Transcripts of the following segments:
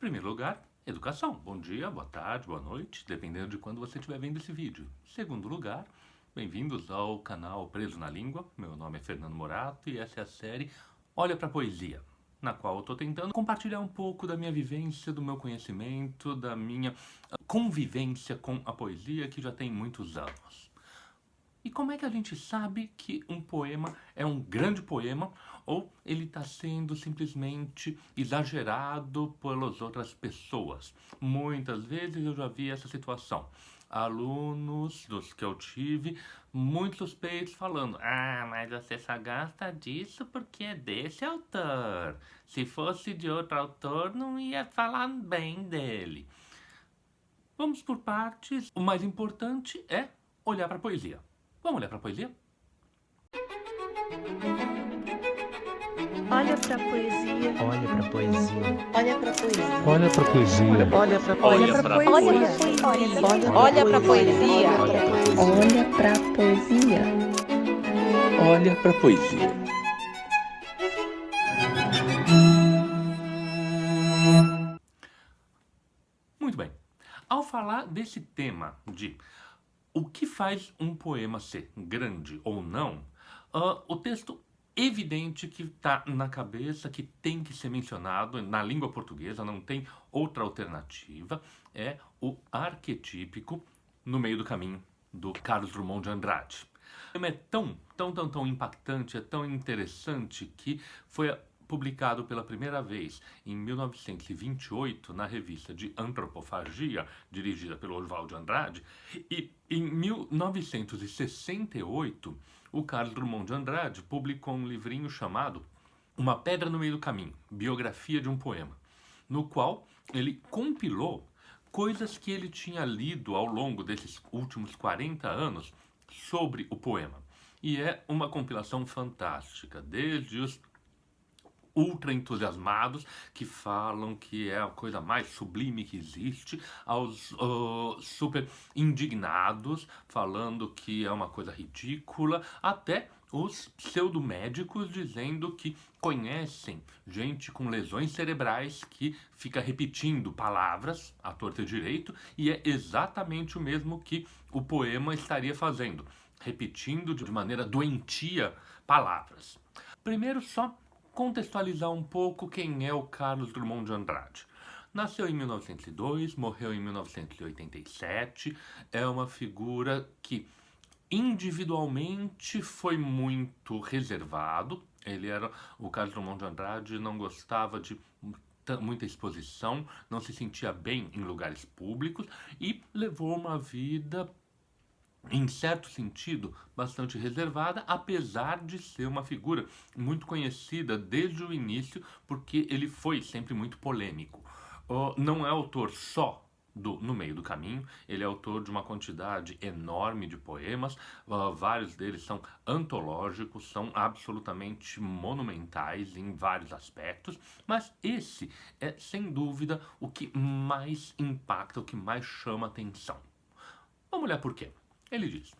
Primeiro lugar, educação. Bom dia, boa tarde, boa noite, dependendo de quando você estiver vendo esse vídeo. Segundo lugar, bem-vindos ao canal Preso na Língua. Meu nome é Fernando Morato e essa é a série Olha pra Poesia, na qual eu estou tentando compartilhar um pouco da minha vivência, do meu conhecimento, da minha convivência com a poesia, que já tem muitos anos. E como é que a gente sabe que um poema é um grande poema ou ele está sendo simplesmente exagerado pelas outras pessoas? Muitas vezes eu já vi essa situação. Alunos dos que eu tive, muito suspeitos falando: "Ah, mas você só gosta disso porque é desse autor. Se fosse de outro autor, não ia falar bem dele." Vamos por partes. O mais importante é olhar para a poesia. Vamos olhar para a poesia? Olha pra poesia. Olha pra poesia. Olha pra poesia. Olha pra poesia. Olha pra Olha poesia. pra poesia. Olha pra poesia. Olha pra poesia. Olha pra poesia. Muito bem. Ao falar desse tema de o que faz um poema ser grande ou não, o texto evidente que está na cabeça, que tem que ser mencionado na língua portuguesa, não tem outra alternativa, é o arquetípico No Meio do Caminho, do Carlos Drummond de Andrade. O poema é tão impactante, é tão interessante que foi publicado pela primeira vez em 1928 na revista de Antropofagia, dirigida pelo Oswald de Andrade, e em 1968 o Carlos Drummond de Andrade publicou um livrinho chamado Uma Pedra no Meio do Caminho, biografia de um poema, no qual ele compilou coisas que ele tinha lido ao longo desses últimos 40 anos sobre o poema. E é uma compilação fantástica, desde os ultra entusiasmados que falam que é a coisa mais sublime que existe, aos super indignados falando que é uma coisa ridícula, até os pseudomédicos dizendo que conhecem gente com lesões cerebrais que fica repetindo palavras à torta e direito, e é exatamente o mesmo que o poema estaria fazendo, repetindo de maneira doentia palavras. Primeiro, só contextualizar um pouco quem é o Carlos Drummond de Andrade. Nasceu em 1902, morreu em 1987, é uma figura que individualmente foi muito reservado. O Carlos Drummond de Andrade não gostava de muita exposição, não se sentia bem em lugares públicos e levou uma vida, em certo sentido, bastante reservada, apesar de ser uma figura muito conhecida desde o início, porque ele foi sempre muito polêmico. Não é autor só No Meio do Caminho, ele é autor de uma quantidade enorme de poemas, vários deles são antológicos, são absolutamente monumentais em vários aspectos, mas esse é, sem dúvida, o que mais impacta, o que mais chama atenção. Vamos olhar por quê. Ele diz: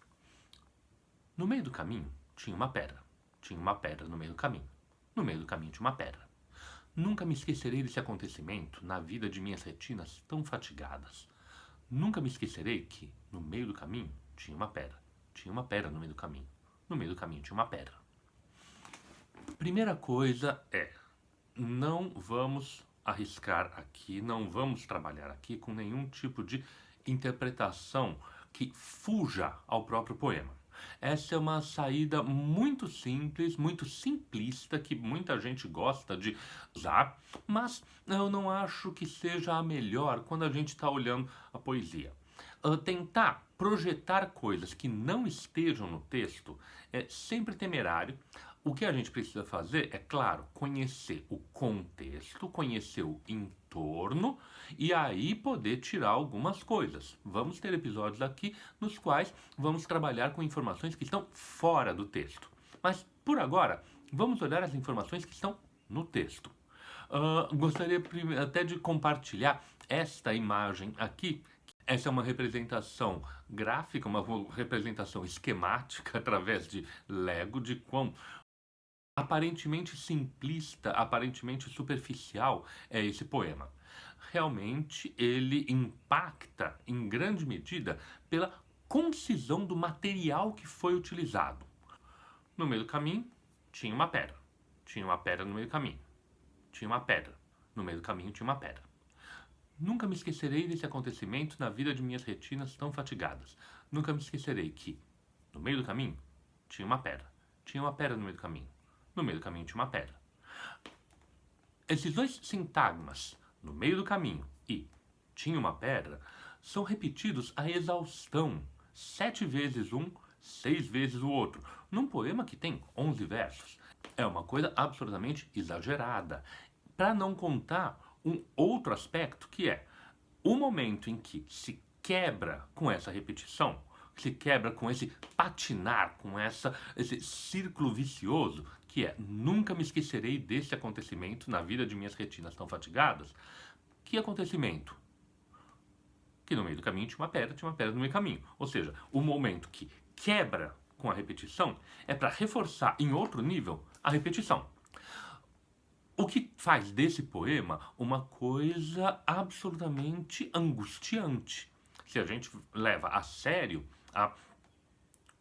no meio do caminho tinha uma pedra. Tinha uma pedra no meio do caminho. No meio do caminho tinha uma pedra. Nunca me esquecerei desse acontecimento na vida de minhas retinas tão fatigadas. Nunca me esquecerei que, no meio do caminho, tinha uma pedra. Tinha uma pedra no meio do caminho. No meio do caminho tinha uma pedra. Primeira coisa é, não vamos arriscar aqui, não vamos trabalhar aqui com nenhum tipo de interpretação que fuja ao próprio poema. Essa é uma saída muito simples, muito simplista, que muita gente gosta de usar, mas eu não acho que seja a melhor quando a gente está olhando a poesia. Tentar projetar coisas que não estejam no texto é sempre temerário. O que a gente precisa fazer é, claro, conhecer o contexto, conhecer o entorno e aí poder tirar algumas coisas. Vamos ter episódios aqui nos quais vamos trabalhar com informações que estão fora do texto. Mas, por agora, vamos olhar as informações que estão no texto. Gostaria até de compartilhar esta imagem aqui. Essa é uma representação gráfica, uma representação esquemática através de Lego, de quão aparentemente simplista, aparentemente superficial é esse poema. Realmente ele impacta em grande medida pela concisão do material que foi utilizado. No meio do caminho tinha uma pedra. Tinha uma pedra no meio do caminho. Tinha uma pedra. No meio do caminho tinha uma pedra. Nunca me esquecerei desse acontecimento na vida de minhas retinas tão fatigadas. Nunca me esquecerei que, no meio do caminho, tinha uma pedra. Tinha uma pedra no meio do caminho. No meio do caminho tinha uma pedra. Esses dois sintagmas, no meio do caminho e tinha uma pedra, são repetidos à exaustão. 7 vezes um, 6 vezes o outro. Num poema que tem 11 versos. É uma coisa absolutamente exagerada. Para não contar um outro aspecto que é o momento em que se quebra com essa repetição, se quebra com esse patinar, com esse círculo vicioso, que é nunca me esquecerei desse acontecimento na vida de minhas retinas tão fatigadas. Que acontecimento? Que no meio do caminho tinha uma pedra no meio do caminho. Ou seja, o momento que quebra com a repetição é para reforçar em outro nível a repetição. O que faz desse poema uma coisa absolutamente angustiante. Se a gente leva a sério a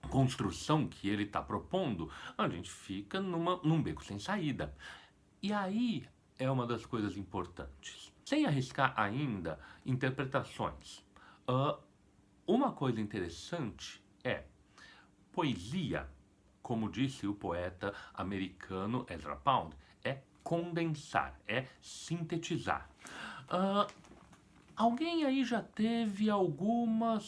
construção que ele está propondo, a gente fica num beco sem saída. E aí é uma das coisas importantes. Sem arriscar ainda interpretações. Uma coisa interessante é poesia, como disse o poeta americano Ezra Pound, é condensar, é sintetizar. Alguém aí já teve alguma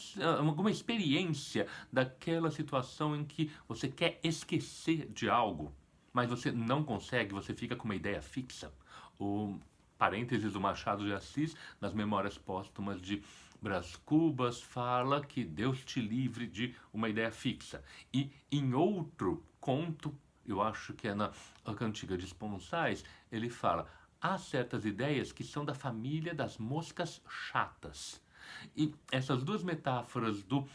experiência daquela situação em que você quer esquecer de algo, mas você não consegue, você fica com uma ideia fixa? O parênteses do Machado de Assis, nas Memórias Póstumas de Brás Cubas, fala que Deus te livre de uma ideia fixa. E em outro conto, eu acho que é na Cantiga de Esponsais, ele fala: há certas ideias que são da família das moscas chatas. E essas duas metáforas do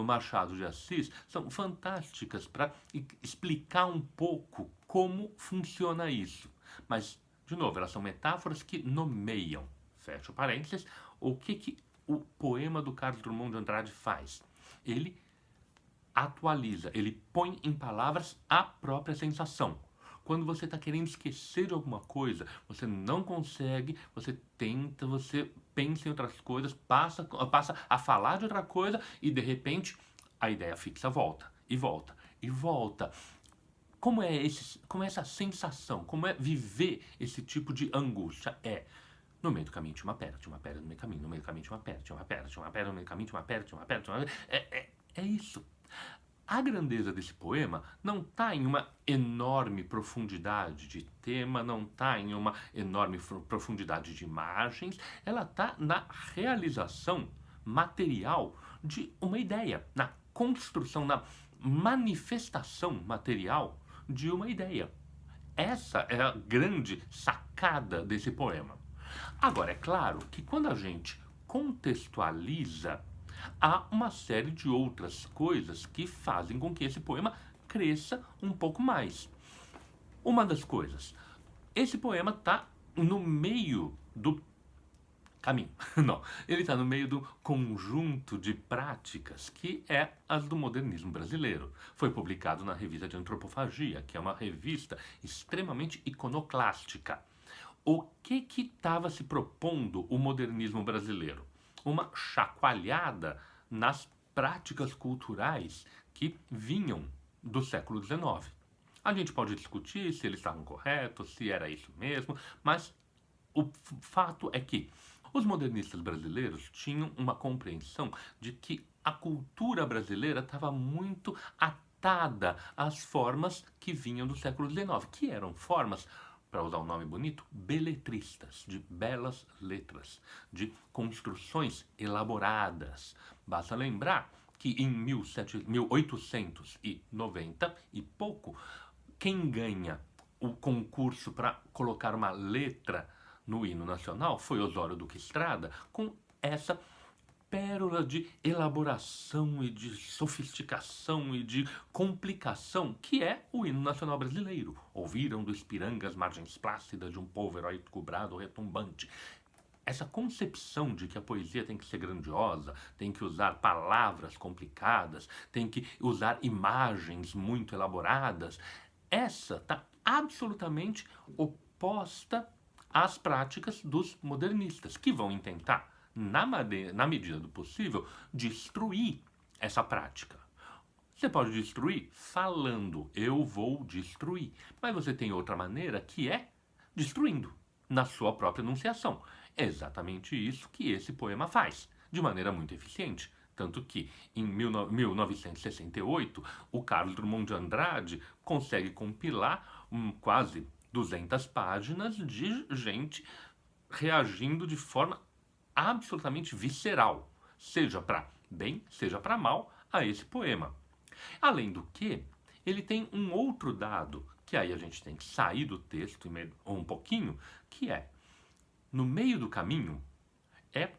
Machado de Assis são fantásticas para explicar um pouco como funciona isso. Mas, de novo, elas são metáforas que nomeiam, fecha o parênteses, o que o poema do Carlos Drummond de Andrade faz. Ele atualiza, ele põe em palavras a própria sensação. Quando você está querendo esquecer de alguma coisa, você não consegue, você tenta, você pensa em outras coisas, passa a falar de outra coisa e, de repente, a ideia fixa volta, e volta, e volta. Como é essa sensação? Como é viver esse tipo de angústia? No meio do caminho tinha uma pedra no meio do caminho, no meio do caminho tinha uma pedra, no meio do caminho tinha uma pedra. É isso. A grandeza desse poema não está em uma enorme profundidade de tema, não está em uma enorme profundidade de imagens, ela está na realização material de uma ideia, na construção, na manifestação material de uma ideia. Essa é a grande sacada desse poema. Agora, é claro que quando a gente contextualiza, há uma série de outras coisas que fazem com que esse poema cresça um pouco mais. Uma das coisas, esse poema está no meio do caminho. Não, ele está no meio do conjunto de práticas que é as do modernismo brasileiro. Foi publicado na Revista de Antropofagia, que é uma revista extremamente iconoclástica. O que estava se propondo o modernismo brasileiro? Uma chacoalhada nas práticas culturais que vinham do século XIX. A gente pode discutir se eles estavam corretos, se era isso mesmo, mas o fato é que os modernistas brasileiros tinham uma compreensão de que a cultura brasileira estava muito atada às formas que vinham do século XIX, que eram formas, para usar um nome bonito, beletristas, de belas letras, de construções elaboradas. Basta lembrar que em 1890 e pouco, quem ganha o concurso para colocar uma letra no hino nacional foi Osório Duque Estrada, com essa pérola de elaboração e de sofisticação e de complicação que é o hino nacional brasileiro. Ouviram do Ipiranga as margens plácidas de um povo heróico brado retumbante. essa concepção de que a poesia tem que ser grandiosa, tem que usar palavras complicadas, tem que usar imagens muito elaboradas, essa está absolutamente oposta às práticas dos modernistas, que vão tentar, na medida do possível, destruir essa prática. Você pode destruir falando, eu vou destruir. Mas você tem outra maneira que é destruindo, na sua própria enunciação. É exatamente isso que esse poema faz, de maneira muito eficiente. Tanto que, em 1968, o Carlos Drummond de Andrade consegue compilar quase 200 páginas de gente reagindo de forma absolutamente visceral, seja para bem, seja para mal, a esse poema. Além do que, ele tem um outro dado, que aí a gente tem que sair do texto um pouquinho, que é, no meio do caminho, é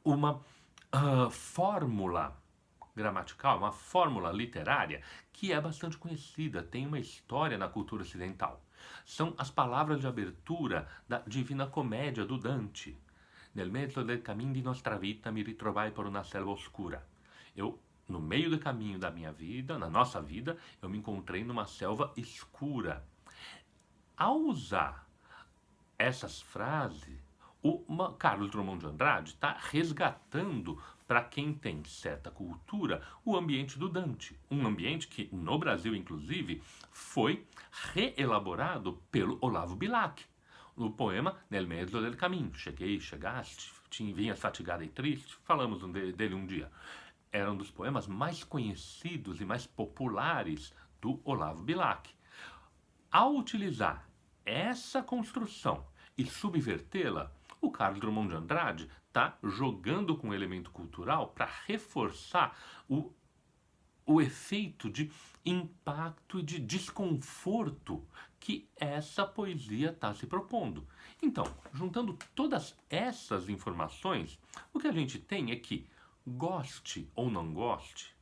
uma fórmula gramatical, uma fórmula literária que é bastante conhecida, tem uma história na cultura ocidental. São as palavras de abertura da Divina Comédia do Dante. Nel mezzo del cammino di nostra vita mi ritrovai por una selva oscura. No meio do caminho da minha vida, na nossa vida, eu me encontrei numa selva escura. Ao usar essas frases, o Carlos Drummond de Andrade está resgatando, para quem tem certa cultura, o ambiente do Dante. Um ambiente que, no Brasil, inclusive, foi reelaborado pelo Olavo Bilac. No poema Nel mezzo del cammino. Cheguei, chegaste, vinhas fatigada e triste. Falamos dele um dia. Era um dos poemas mais conhecidos e mais populares do Olavo Bilac. Ao utilizar essa construção e subvertê-la, o Carlos Drummond de Andrade está jogando com o elemento cultural para reforçar o efeito de impacto e de desconforto que essa poesia está se propondo. Então, juntando todas essas informações, o que a gente tem é que, goste ou não goste,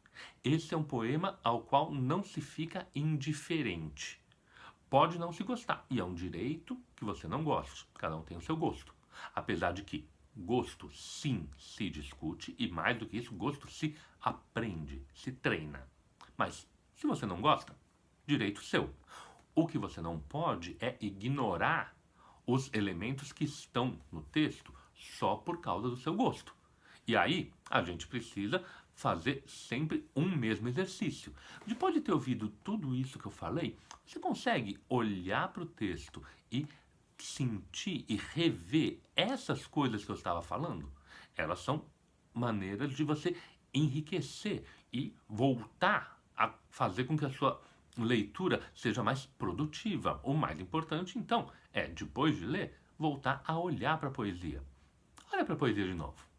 esse é um poema ao qual não se fica indiferente. Pode não se gostar, e é um direito que você não goste, cada um tem o seu gosto. Apesar de que gosto, sim, se discute, e mais do que isso, gosto se aprende, se treina. Mas, se você não gosta, direito seu. O que você não pode é ignorar os elementos que estão no texto só por causa do seu gosto. E aí, a gente precisa fazer sempre um mesmo exercício. Depois de ter ouvido tudo isso que eu falei, você consegue olhar para o texto e sentir e rever essas coisas que eu estava falando? Elas são maneiras de você enriquecer e voltar a fazer com que a sua leitura seja mais produtiva. O mais importante, então, é, depois de ler, voltar a olhar para a poesia. Olha para a poesia de novo.